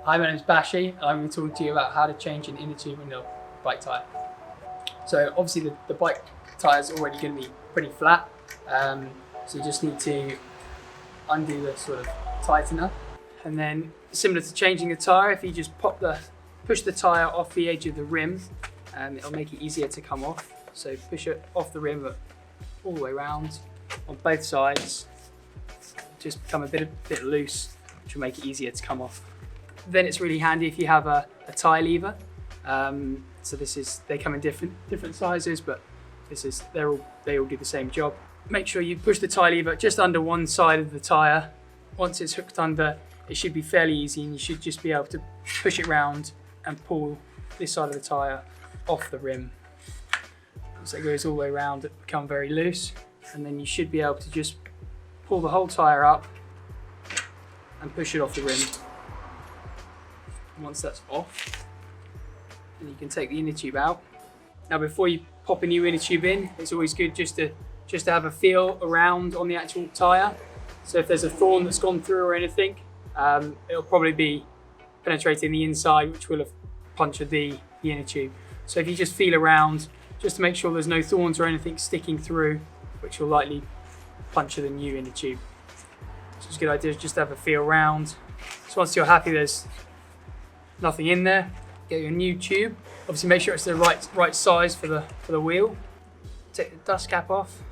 Hi, my name is Bashi, and I'm going to talk to you about how to change an inner tube on your bike tyre. So obviously the bike tyre is already going to be pretty flat, so you just need to undo the sort of tightener. And then similar to changing the tyre, if you just push the tyre off the edge of the rim, it'll make it easier to come off. So push it off the rim all the way around on both sides, just become a bit loose, which will make it easier to come off. Then it's really handy if you have a tyre lever. So they come in different sizes, but they all do the same job. Make sure you push the tyre lever just under one side of the tyre. Once it's hooked under, it should be fairly easy, and you should just be able to push it round and pull this side of the tyre off the rim. So it goes all the way around, it becomes very loose, and then you should be able to just pull the whole tyre up and push it off the rim. Once that's off, then you can take the inner tube out. Now before you pop a new inner tube in, it's always good just to have a feel around on the actual tyre. So if there's a thorn that's gone through or anything, it'll probably be penetrating the inside, which will have punctured the inner tube. So if you just feel around, just to make sure there's no thorns or anything sticking through, which will likely puncture the new inner tube. So it's a good idea just to have a feel around. So once you're happy there's nothing in there, get your new tube. Obviously make sure it's the right size for the wheel. Take the dust cap off,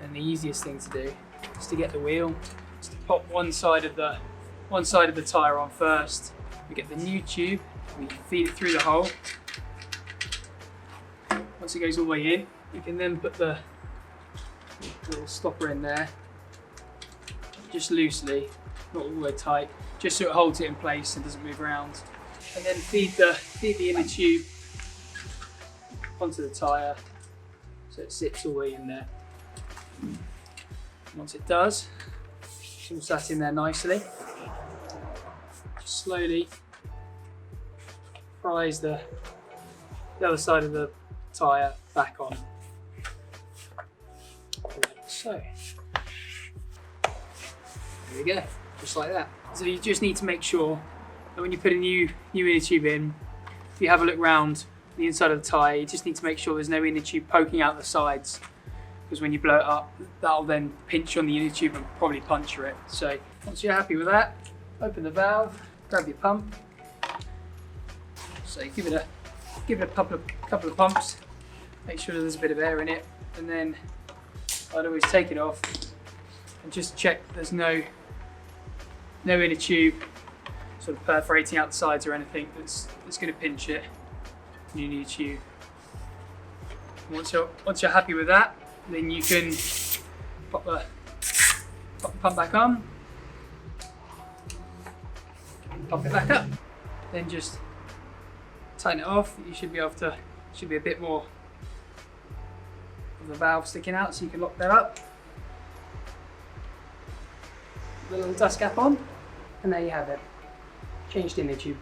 and the easiest thing to do is to get the wheel, is to pop one side of the tyre on first. We get the new tube, we feed it through the hole. Once it goes all the way in, you can then put the little stopper in there, just loosely, not all the way tight, just so it holds it in place and doesn't move around. And then feed the inner tube onto the tyre so it sits all the way in there. Once it does, it's all sat in there nicely. Just slowly prise the other side of the tyre back on. So, there we go, just like that. So you just need to make sure that when you put a new inner tube in, if you have a look round the inside of the tyre, you just need to make sure there's no inner tube poking out the sides, because when you blow it up, that'll then pinch on the inner tube and probably puncture it. So once you're happy with that, open the valve, grab your pump. So give it a couple of pumps, make sure there's a bit of air in it, and then I'd always take it off and just check there's no inner tube sort of perforating out the sides or anything that's going to pinch it. New inner tube. Once you're happy with that, then you can pop the pump back on, pump it back up, then just tighten it off. You should be a bit more of the valve sticking out, so you can lock that up. The little dust cap on, and there you have it. Changed inner tube.